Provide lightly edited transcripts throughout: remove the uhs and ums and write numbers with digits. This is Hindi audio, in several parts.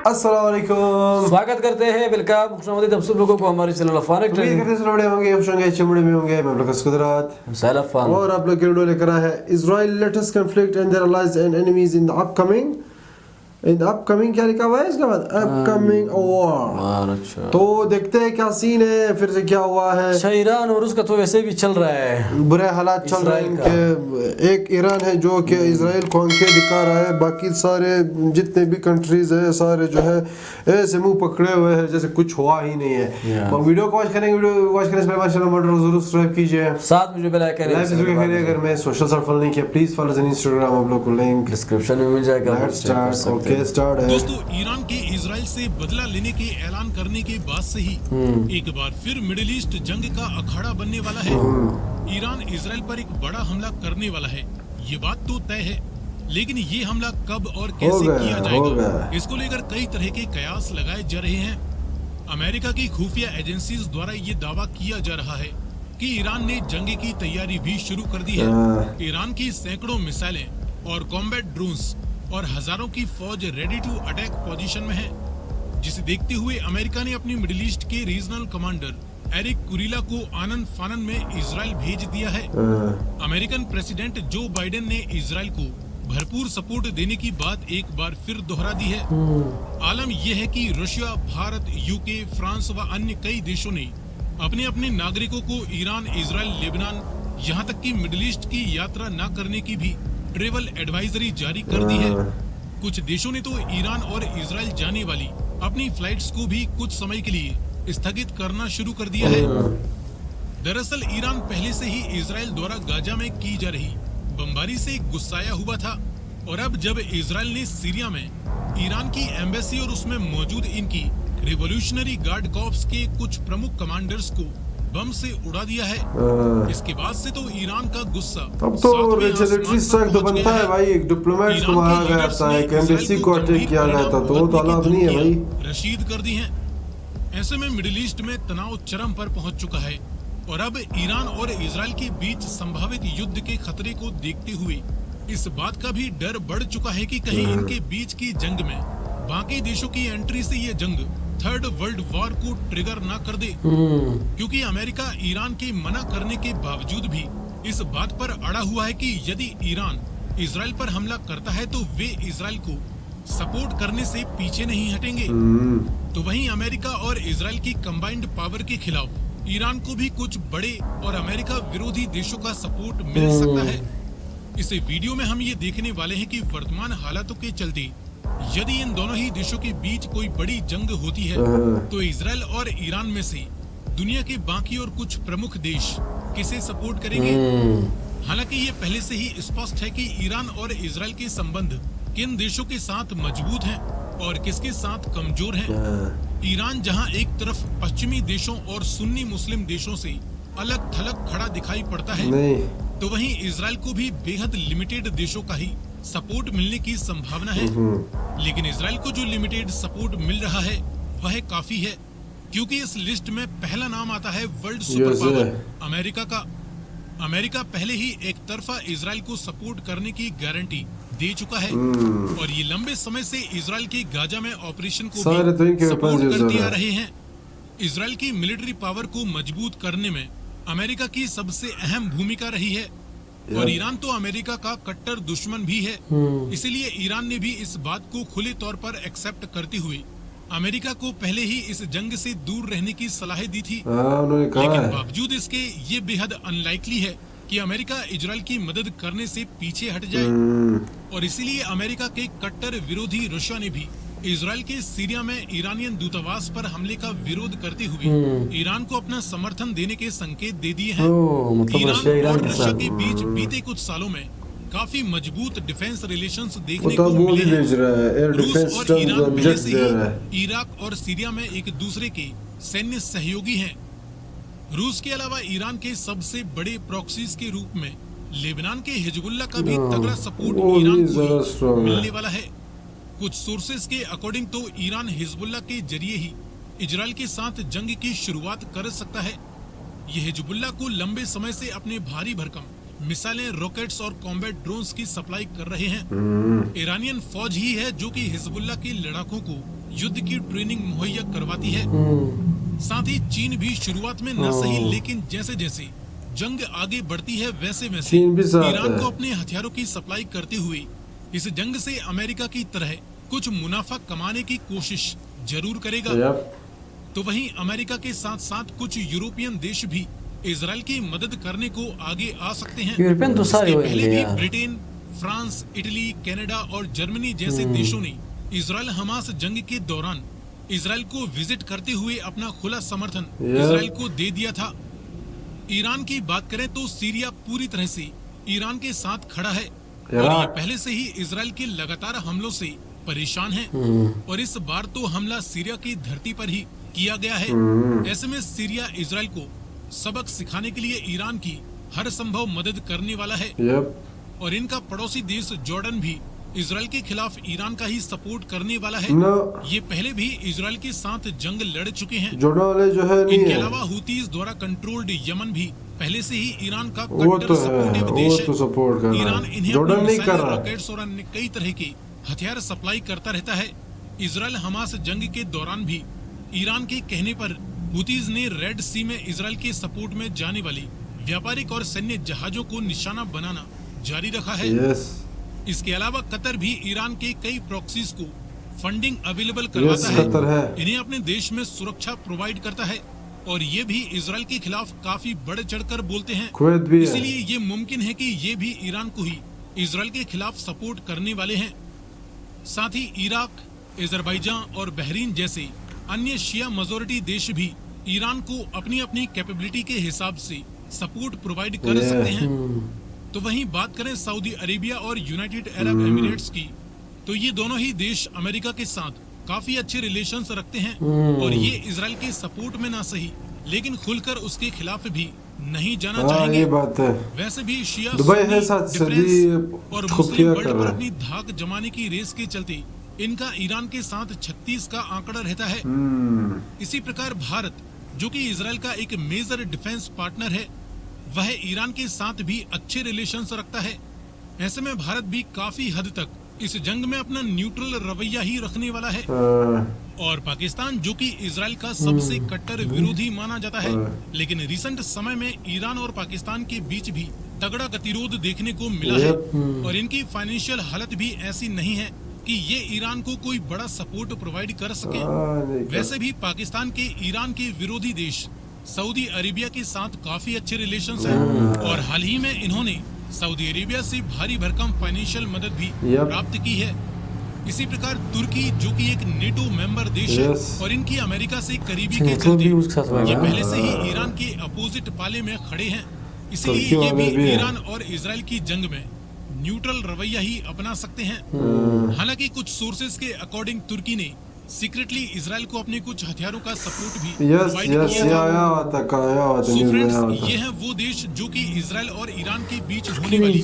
अस्सलाम वालेकुम, स्वागत करते हैं वेलकम खुशामदीद आप सब लोगों को हमारे चैनल अफान उम्मीद करते हैं सब बड़े होंगे, खुश होंगे, अच्छे मूड में होंगे। मैं लुकस कुदरत सैल अफान और आप लोग के वीडियो लेकर आए हैं Israel latest conflict and their allies and enemies in the upcoming क्या लिखा हुआ है इसके बाद अपकमिंग वॉर। अच्छा तो देखते हैं क्या सीन है, फिर से क्या हुआ है। अच्छा ईरान और उसका तो वैसे भी चल रहा है, बुरे हालात चल रहे हैं इनके। एक ईरान है जो कि इजराइल को आंखें दिखा रहा है, बाकी सारे जितने भी कंट्रीज है सारे जो है ऐसे मुंह पकड़े हुए हैं जैसे कुछ हुआ ही नहीं है। तो वीडियो को वॉच करेंगे, वीडियो वॉच करने से पहले माशाल्लाह मॉडल जरूर सब्सक्राइब कीजिए, साथ में जो बेल आइकन लाइक जरूर करिए। अगर मैं सोशल साइट फॉलो नहीं किया प्लीज फॉलो ऑन इंस्टाग्राम, आप लोग को लिंक डिस्क्रिप्शन में मिल जाएगा। Let's start. ओके स्टार्ट है। दोस्तों, ईरान के इजराइल से बदला लेने के ऐलान करने के बाद से ही एक बार फिर मिडिल ईस्ट जंग का अखाड़ा बनने वाला है। ईरान इजराइल पर एक बड़ा हमला करने वाला है, ये बात तो तय है, लेकिन ये हमला कब और कैसे किया जाएगा इसको लेकर कई तरह के कयास लगाए जा रहे हैं। अमेरिका की खुफिया एजेंसीज द्वारा ये दावा किया जा रहा है कि ईरान ने जंग की तैयारी भी शुरू कर दी है। ईरान की सैकड़ों मिसाइलें और कॉम्बैट ड्रोन्स और हजारों की फौज रेडी टू अटैक पोजीशन में है, जिसे देखते हुए अमेरिका ने अपनी मिडिल ईस्ट के रीजनल कमांडर एरिक कुरिला को आनन फानन में इजराइल भेज दिया है। अमेरिकन प्रेसिडेंट जो बाइडेन ने इजराइल को भरपूर सपोर्ट देने की बात एक बार फिर दोहरा दी है। आलम यह है कि रशिया, भारत, यूके, फ्रांस व अन्य कई देशों ने अपने अपने नागरिकों को ईरान, इजराइल, लेबनान, यहाँ तक कि मिडिल ईस्ट की यात्रा न करने की भी ट्रेवल एडवाइजरी जारी कर दी है। कुछ देशों ने तो ईरान और इजराइल जाने वाली अपनी फ्लाइट्स को भी कुछ समय के लिए स्थगित करना शुरू कर दिया है। दरअसल ईरान पहले से ही इजराइल द्वारा गाजा में की जा रही बमबारी से गुस्साया हुआ था, और अब जब इजराइल ने सीरिया में ईरान की एम्बेसी और उसमें मौजूद इनकी रिवोल्यूशनरी गार्ड कॉर्प्स के कुछ प्रमुख कमांडर्स को बम से उड़ा दिया है, इसके बाद से तो ईरान का गुस्सा अब तो रिटेलिटरी स्ट्राइक तो बनता है भाई। एक डिप्लोमेट्स को मारा गया था, एक एम्बेसी को अटैक किया गया था, तो वो तो अलाव नहीं है भाई। रशीद कर दी हैं। ऐसे में मिडिल ईस्ट में तनाव चरम पर पहुंच चुका है, और अब ईरान और इजराइल के बीच संभावित युद्ध के खतरे को देखते हुए इस बात का भी डर बढ़ चुका है कि कहीं इनके बीच की जंग में बाकी देशों की एंट्री से ये जंग थर्ड वर्ल्ड वॉर को ट्रिगर ना कर दे। क्योंकि अमेरिका ईरान के मना करने के बावजूद भी इस बात पर अड़ा हुआ है कि यदि ईरान इजराइल पर हमला करता है तो वे इजराइल को सपोर्ट करने से पीछे नहीं हटेंगे। तो वहीं अमेरिका और इजराइल की कंबाइंड पावर के खिलाफ ईरान को भी कुछ बड़े और अमेरिका विरोधी देशों का सपोर्ट मिल सकता है। इस वीडियो में हम ये देखने वाले हैं कि वर्तमान हालातों के चलते यदि इन दोनों ही देशों के बीच कोई बड़ी जंग होती है तो इजराइल और ईरान में से दुनिया के बाकी और कुछ प्रमुख देश किसे सपोर्ट करेंगे। हालांकि ये पहले से ही स्पष्ट है कि ईरान और इजराइल के संबंध किन देशों के साथ मजबूत हैं और किसके साथ कमजोर हैं। ईरान जहां एक तरफ पश्चिमी देशों और सुन्नी मुस्लिम देशों से अलग थलग खड़ा दिखाई पड़ता है, तो वहीं इजराइल को भी बेहद लिमिटेड देशों का ही सपोर्ट मिलने की संभावना है। लेकिन इजराइल को जो लिमिटेड सपोर्ट मिल रहा है वह काफी है, क्योंकि इस लिस्ट में पहला नाम आता है वर्ल्ड सुपर पावर अमेरिका का। अमेरिका पहले ही एक तरफा इजराइल को सपोर्ट करने की गारंटी दे चुका है, और ये लंबे समय से इजराइल के गाजा में ऑपरेशन को भी सपोर्ट करते आ रहे हैं। इजराइल की मिलिट्री पावर को मजबूत करने में अमेरिका की सबसे अहम भूमिका रही है, और ईरान तो अमेरिका का कट्टर दुश्मन भी है। इसलिए ईरान ने भी इस बात को खुले तौर पर एक्सेप्ट करते हुए अमेरिका को पहले ही इस जंग से दूर रहने की सलाह दी थी। लेकिन बावजूद इसके ये बेहद अनलाइकली है कि अमेरिका इजराइल की मदद करने से पीछे हट जाए, और इसीलिए अमेरिका के कट्टर विरोधी रशिया ने भी इजराइल के सीरिया में ईरानियन दूतावास पर हमले का विरोध करते हुए ईरान को अपना समर्थन देने के संकेत दे दिए हैं। ईरान और रशिया के बीच बीते कुछ सालों में काफी मजबूत डिफेंस रिलेशंस देखने को मिले हैं। रूस और ईरान पहले से ही इराक और सीरिया में एक दूसरे के सैन्य सहयोगी हैं। रूस के अलावा ईरान के सबसे बड़े प्रॉक्सीज के रूप में लेबनान के हिजबुल्ला का भी तगड़ा सपोर्ट ईरान को मिलने वाला है। कुछ सोर्सेस के अकॉर्डिंग तो ईरान हिजबुल्ला के जरिए ही इजराइल के साथ जंग की शुरुआत कर सकता है। ये हिजबुल्ला को लंबे समय से अपने भारी भरकम मिसाइलें, रॉकेट्स और कॉम्बैट ड्रोन्स की सप्लाई कर रहे हैं। ईरानियन फौज ही है जो कि हिजबुल्ला के लड़ाकों को युद्ध की ट्रेनिंग मुहैया करवाती है। साथ ही चीन भी शुरुआत में न सही, लेकिन जैसे जैसे जंग आगे बढ़ती है वैसे वैसे चीन भी साथ ईरान है। को अपने हथियारों की सप्लाई करते हुए इस जंग से अमेरिका की तरह कुछ मुनाफा कमाने की कोशिश जरूर करेगा। यप। तो वहीं अमेरिका के साथ साथ कुछ यूरोपियन देश भी इजराइल की मदद करने को आगे आ सकते हैं। यूरोपियन तो सारे इसके होंगे पहले भी यार। ब्रिटेन, फ्रांस, इटली, कनाडा और जर्मनी जैसे देशों ने इजराइल हमास जंग के दौरान इजराइल को विजिट करते हुए अपना खुला समर्थन इजराइल को दे दिया था। ईरान की बात करें तो सीरिया पूरी तरह से ईरान के साथ खड़ा है और ये पहले से ही इजराइल के लगातार हमलों से परेशान है और इस बार तो हमला सीरिया की धरती पर ही किया गया है। ऐसे में सीरिया इजराइल को सबक सिखाने के लिए ईरान की हर संभव मदद करने वाला है। यप। और इनका पड़ोसी देश जॉर्डन भी इजराइल के खिलाफ ईरान का ही सपोर्ट करने वाला है। ये पहले भी इजराइल के साथ जंग लड़ चुके हैं। जोड़ने वाले जो है नहीं इनके है। अलावा हुतीज द्वारा कंट्रोल्ड यमन भी पहले से ही ईरान का वो कट्टर तो है, सपोर्टिव वो देश तो सपोर्ट कर है। रहा ईरान है। इन्हें जॉर्डन अपने नहीं कर मिसाइल, रहा है। रॉकेट्स और अन्य कई तरह के हथियार सप्लाई करता रहता है। इजराइल हमास जंग के दौरान भी ईरान के कहने पर हुतीज ने रेड सी में इजराइल के सपोर्ट में जाने वाली व्यापारिक और सैन्य जहाजों को निशाना बनाना जारी रखा है। यस। इसके अलावा कतर भी ईरान के कई प्रॉक्सीज को फंडिंग अवेलेबल यस, करवाता कतर है। इन्हें अपने देश में सुरक्षा प्रोवाइड करता है और ये भी इजराइल के खिलाफ काफी बढ़ चढ़कर बोलते हैं। कुवैत भी है। इसीलिए ये मुमकिन है कि ये भी ईरान को ही इजराइल के खिलाफ सपोर्ट करने वाले हैं। साथ ही इराक, अजरबैजान और बहरीन जैसे अन्य शिया मेजॉरिटी देश भी ईरान को अपनी अपनी कैपेबिलिटी के हिसाब से सपोर्ट प्रोवाइड कर सकते हैं। तो वहीं बात करें सऊदी अरेबिया और यूनाइटेड अरब एमिरेट्स की, तो ये दोनों ही देश अमेरिका के साथ काफी अच्छे रिलेशंस रखते हैं और ये इजराइल के सपोर्ट में ना सही लेकिन खुलकर उसके खिलाफ भी नहीं जाना हाँ, चाहेंगे। ये बात है। वैसे भी शिया दुबई है सुन्नी साथ डिफरेंस सदी और मुस्लिम खुफिया वर्ल्ड कर पर रहा है। अपनी धाक जमाने की रेस के चलते इनका ईरान के साथ 36 का आंकड़ा रहता है। इसी प्रकार भारत, जो कि इजराइल का एक मेजर डिफेंस पार्टनर है, वह ईरान के साथ भी अच्छे रिलेशंस रखता है। ऐसे में भारत भी काफी हद तक इस जंग में अपना न्यूट्रल रवैया ही रखने वाला है। और पाकिस्तान, जो कि इजराइल का सबसे कट्टर विरोधी माना जाता है, लेकिन रिसेंट समय में ईरान और पाकिस्तान के बीच भी तगड़ा गतिरोध देखने को मिला है और इनकी फाइनेंशियल हालत भी ऐसी नहीं है कि ये ईरान को कोई बड़ा सपोर्ट प्रोवाइड कर सके। वैसे भी पाकिस्तान के ईरान के विरोधी देश सऊदी अरेबिया के साथ काफी अच्छे रिलेशंस हैं और हाल ही में इन्होंने सऊदी अरेबिया से भारी भरकम फाइनेंशियल मदद भी प्राप्त की है। इसी प्रकार तुर्की, जो कि एक नेटो मेंबर देश है और इनकी अमेरिका से करीबी के चलते ये पहले से ही ईरान के अपोजिट पाले में खड़े हैं। इसलिए ये भी ईरान और इजराइल की जंग में न्यूट्रल रवैया ही अपना सकते हैं। हालांकि कुछ सोर्सेज के अकॉर्डिंग तुर्की ने सीक्रेटली इजराइल को अपने कुछ हथियारों का सपोर्ट भी प्रोवाइड किया था। सो फ्रेंड्स, ये है वो देश जो कि इजराइल और ईरान के बीच होने वाली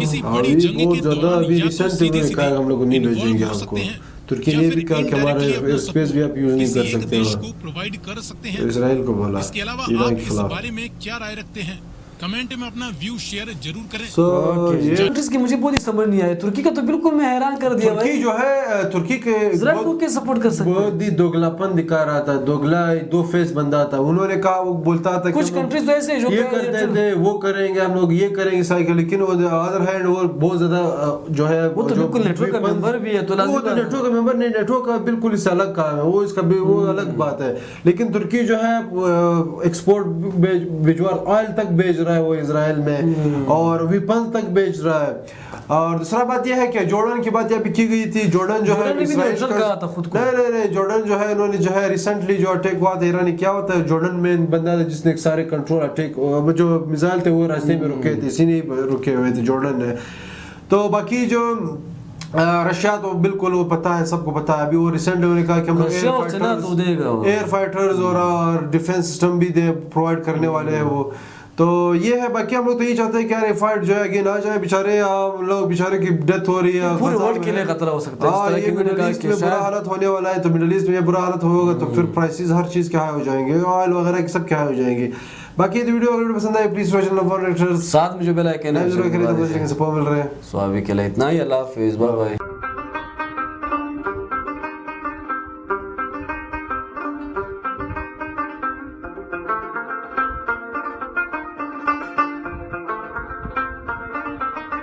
किसी बड़ी जंग के दौरान या तो सीधे-सीधे हम लोग नहीं इन्वॉल्व भेजेंगे हो आपको। सकते हैं तुर्की या ने फिर भी कहा कि हमारे indirectly अपना स्पेस भी आप यूज नहीं किसी कर एक सकते देश हो। को प्रोवाइड कर सकते हैं। इसराइल को बोला इसके अलावा ईरान आप के इस खिलाफ। बारे में क्या राय रखते हैं? कमेंट में अपना व्यू शेयर जरूर करें। ये कंट्रीज की मुझे बहुत ही समझ नहीं आया। तुर्की का तो बिल्कुल मैं हैरान कर दिया तुर्की भाई। जो है, तुर्की के इजराइल को कैसे सपोर्ट कर सकते हैं? बहुत ही दोगलापन दिखा रहा था, दोगला दो फेस बंदा था। उन्होंने कहा, वो बोलता था कुछ कि कंट्रीज तो ऐसे जो ये करते थे, वो करेंगे हम लोग, ये करेंगे साइकिल, लेकिन वो अदर हैंड वो बहुत ज्यादा जो है वो तो बिल्कुल नेटवर्क का मेंबर भी है, तो वो तो नेटवर्क का मेंबर नहीं, नेटवर्क का बिल्कुल इससे अलग काम है, वो इसका वो अलग बात है। लेकिन तुर्की जो है एक्सपोर्ट भिजवा, ऑयल तक भेज रहा है वो इजराइल में और वेपन तक बेच रहा है। और दूसरा बात यह है कि जॉर्डन की बात यहाँ पे की गई थी। जॉर्डन जो है इजराइल का नहीं, जॉर्डन जो है इन्होंने जो है रिसेंटली जो अटैक हुआ था ईरानी, क्या होता है, जॉर्डन में बंदा था जिसने सारे कंट्रोल अटैक जो मिसाइल थे वो रास्ते में रुके थे, इसी ने रुके हुए थे जॉर्डन ने। तो बाकी जो रशिया तो बिल्कुल वो पता है, सबको पता है। अभी वो रिसेंटली उन्होंने कहा कि हम लोग एयर फाइटर्स और डिफेंस सिस्टम भी प्रोवाइड करने वाले हैं वो। तो ये है। बाकी हम लोग तो यही चाहते हैं कि यार फाइट जो है अगेन आ जाए। बेचारे हम लोग बेचारे की डेथ हो रही है, पूरे वर्ल्ड के लिए खतरा हो सकता है। ये मिडिल ईस्ट में बुरा हालत होने वाला है, तो मिडिल ईस्ट में बुरा हालत होगा तो फिर प्राइसेस हर चीज क्या हो जाएंगे, ऑयल वगैरह की सब क्या हो जाएंगे। बाकी ये वीडियो अगर पसंद आए प्लीज चैनल साथ में जो बेल आइकन है जरूर करें, तो मिल रहे हैं। सो अभी के लिए इतना ही। अल्लाह हाफिज़, बाय बाय।